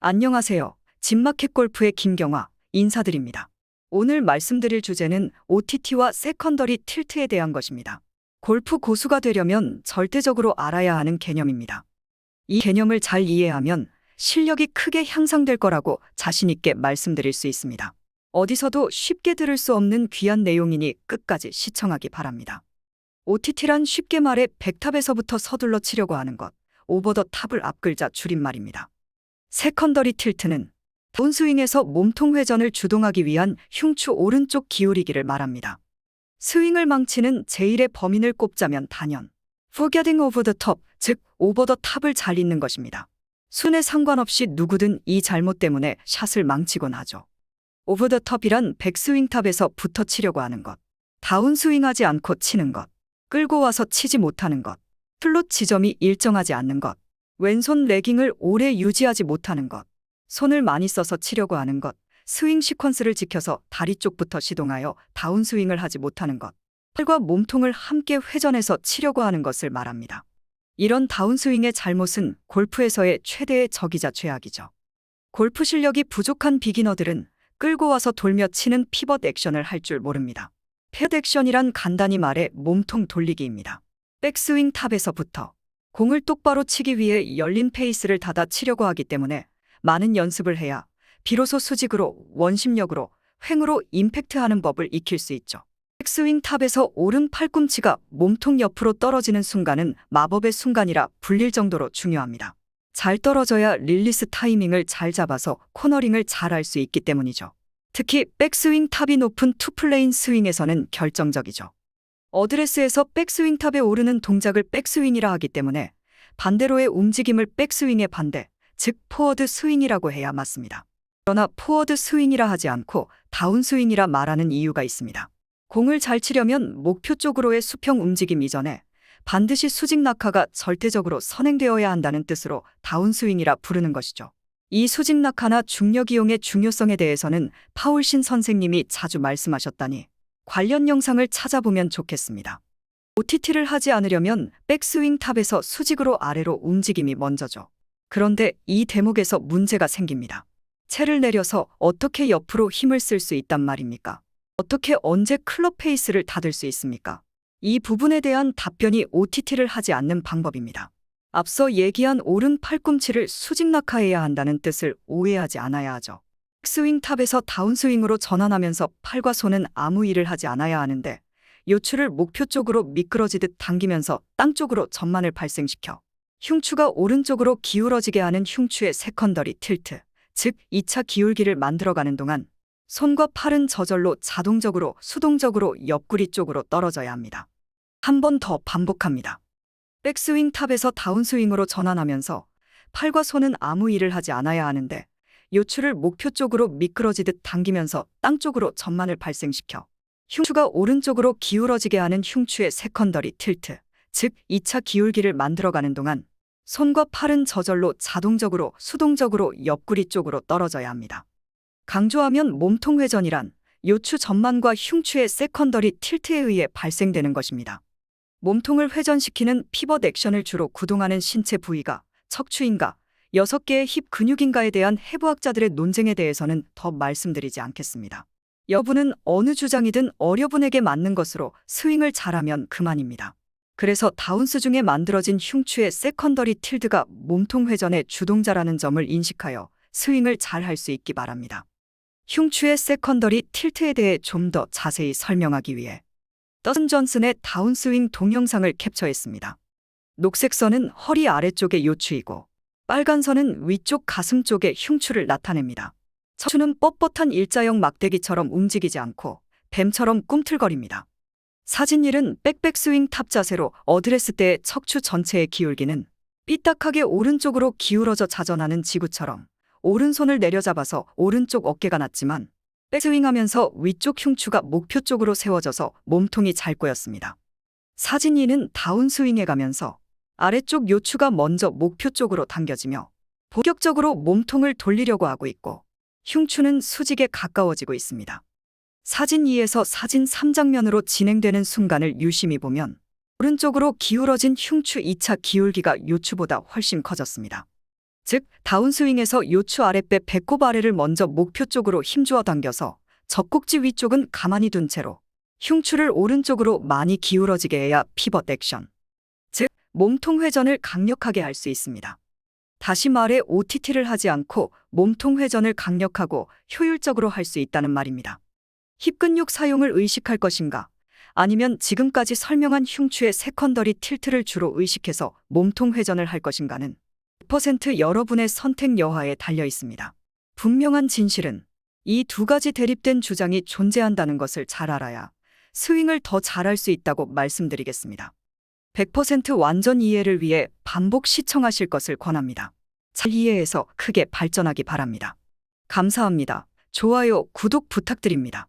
안녕하세요. 진마켓 골프의 김경화 인사드립니다. 오늘 말씀드릴 주제는 OTT와 세컨더리 틸트에 대한 것입니다. 골프 고수가 되려면 절대적으로 알아야 하는 개념입니다. 이 개념을 잘 이해하면 실력이 크게 향상될 거라고 자신 있게 말씀드릴 수 있습니다. 어디서도 쉽게 들을 수 없는 귀한 내용이니 끝까지 시청하기 바랍니다. OTT란 쉽게 말해 백탑에서부터 서둘러 치려고 하는 것, 오버 더 탑을 앞글자 줄임말입니다. 세컨더리 틸트는 다운스윙에서 몸통 회전을 주동하기 위한 흉추 오른쪽 기울이기를 말합니다. 스윙을 망치는 제1의 범인을 꼽자면 단연 forgetting over the top, 즉 오버 더 탑을 잘 잇는 것입니다. 순에 상관없이 누구든 이 잘못 때문에 샷을 망치곤 하죠. 오버 더 톱이란 백스윙 탑에서 붙어 치려고 하는 것, 다운스윙하지 않고 치는 것, 끌고 와서 치지 못하는 것, 플롯 지점이 일정하지 않는 것, 왼손 레깅을 오래 유지하지 못하는 것, 손을 많이 써서 치려고 하는 것, 스윙 시퀀스를 지켜서 다리 쪽부터 시동하여 다운스윙을 하지 못하는 것, 팔과 몸통을 함께 회전해서 치려고 하는 것을 말합니다. 이런 다운스윙의 잘못은 골프에서의 최대의 적이자 죄악이죠. 골프 실력이 부족한 비기너들은 끌고 와서 돌며 치는 피벗 액션을 할 줄 모릅니다. 피벗 액션이란 간단히 말해 몸통 돌리기입니다. 백스윙 탑에서부터 공을 똑바로 치기 위해 열린 페이스를 닫아 치려고 하기 때문에 많은 연습을 해야 비로소 수직으로, 원심력으로, 횡으로 임팩트하는 법을 익힐 수 있죠. 백스윙 탑에서 오른 팔꿈치가 몸통 옆으로 떨어지는 순간은 마법의 순간이라 불릴 정도로 중요합니다. 잘 떨어져야 릴리스 타이밍을 잘 잡아서 코너링을 잘 할 수 있기 때문이죠. 특히 백스윙 탑이 높은 투플레인 스윙에서는 결정적이죠. 어드레스에서 백스윙 탑에 오르는 동작을 백스윙이라 하기 때문에 반대로의 움직임을 백스윙의 반대, 즉 포워드 스윙이라고 해야 맞습니다. 그러나 포워드 스윙이라 하지 않고 다운스윙이라 말하는 이유가 있습니다. 공을 잘 치려면 목표 쪽으로의 수평 움직임 이전에 반드시 수직 낙하가 절대적으로 선행되어야 한다는 뜻으로 다운스윙이라 부르는 것이죠. 이 수직 낙하나 중력 이용의 중요성에 대해서는 파울신 선생님이 자주 말씀하셨다니 관련 영상을 찾아보면 좋겠습니다. OTT를 하지 않으려면 백스윙 탑에서 수직으로 아래로 움직임이 먼저죠. 그런데 이 대목에서 문제가 생깁니다. 채를 내려서 어떻게 옆으로 힘을 쓸 수 있단 말입니까? 어떻게 언제 클럽 페이스를 닫을 수 있습니까? 이 부분에 대한 답변이 OTT를 하지 않는 방법입니다. 앞서 얘기한 오른 팔꿈치를 수직 낙하해야 한다는 뜻을 오해하지 않아야 하죠. 백스윙 탑에서 다운스윙으로 전환하면서 팔과 손은 아무 일을 하지 않아야 하는데 요추를 목표 쪽으로 미끄러지듯 당기면서 땅 쪽으로 전만을 발생시켜 흉추가 오른쪽으로 기울어지게 하는 흉추의 세컨더리 틸트, 즉 2차 기울기를 만들어가는 동안 손과 팔은 저절로 자동적으로 수동적으로 옆구리 쪽으로 떨어져야 합니다. 한 번 더 반복합니다. 백스윙 탑에서 다운스윙으로 전환하면서 팔과 손은 아무 일을 하지 않아야 하는데 요추를 목표 쪽으로 미끄러지듯 당기면서 땅 쪽으로 전만을 발생시켜 흉추가 오른쪽으로 기울어지게 하는 흉추의 세컨더리 틸트, 즉 2차 기울기를 만들어가는 동안 손과 팔은 저절로 자동적으로 수동적으로 옆구리 쪽으로 떨어져야 합니다. 강조하면 몸통 회전이란 요추 전만과 흉추의 세컨더리 틸트에 의해 발생되는 것입니다. 몸통을 회전시키는 피벗 액션을 주로 구동하는 신체 부위가 척추인가 6개의 힙 근육인가에 대한 해부학자들의 논쟁에 대해서는 더 말씀드리지 않겠습니다. 여부는 어느 주장이든 어려분에게 맞는 것으로 스윙을 잘하면 그만입니다. 그래서 다운스 중에 만들어진 흉추의 세컨더리 틸트가 몸통 회전의 주동자라는 점을 인식하여 스윙을 잘 할 수 있기 바랍니다. 흉추의 세컨더리 틸트에 대해 좀 더 자세히 설명하기 위해 더슨 존슨의 다운스윙 동영상을 캡처했습니다. 녹색 선은 허리 아래쪽의 요추이고 빨간 선은 위쪽 가슴 쪽의 흉추를 나타냅니다. 척추는 뻣뻣한 일자형 막대기처럼 움직이지 않고 뱀처럼 꿈틀거립니다. 사진 1은 백스윙 탑 자세로 어드레스 때의 척추 전체의 기울기는 삐딱하게 오른쪽으로 기울어져 자전하는 지구처럼 오른손을 내려잡아서 오른쪽 어깨가 낮지만 백스윙하면서 위쪽 흉추가 목표 쪽으로 세워져서 몸통이 잘 꼬였습니다. 사진 2는 다운스윙에 가면서 아래쪽 요추가 먼저 목표 쪽으로 당겨지며 본격적으로 몸통을 돌리려고 하고 있고 흉추는 수직에 가까워지고 있습니다. 사진 2에서 사진 3장면으로 진행되는 순간을 유심히 보면 오른쪽으로 기울어진 흉추 2차 기울기가 요추보다 훨씬 커졌습니다. 즉, 다운스윙에서 요추 아랫배 배꼽 아래를 먼저 목표 쪽으로 힘주어 당겨서 젖꼭지 위쪽은 가만히 둔 채로 흉추를 오른쪽으로 많이 기울어지게 해야 피벗 액션, 즉 몸통 회전을 강력하게 할 수 있습니다. 다시 말해 OTT를 하지 않고 몸통 회전을 강력하고 효율적으로 할 수 있다는 말입니다. 힙 근육 사용을 의식할 것인가? 아니면 지금까지 설명한 흉추의 세컨더리 틸트를 주로 의식해서 몸통 회전을 할 것인가는 100% 여러분의 선택 여하에 달려 있습니다. 분명한 진실은 이 두 가지 대립된 주장이 존재한다는 것을 잘 알아야 스윙을 더 잘할 수 있다고 말씀드리겠습니다. 100% 완전 이해를 위해 반복 시청하실 것을 권합니다. 잘 이해해서 크게 발전하기 바랍니다. 감사합니다. 좋아요, 구독 부탁드립니다.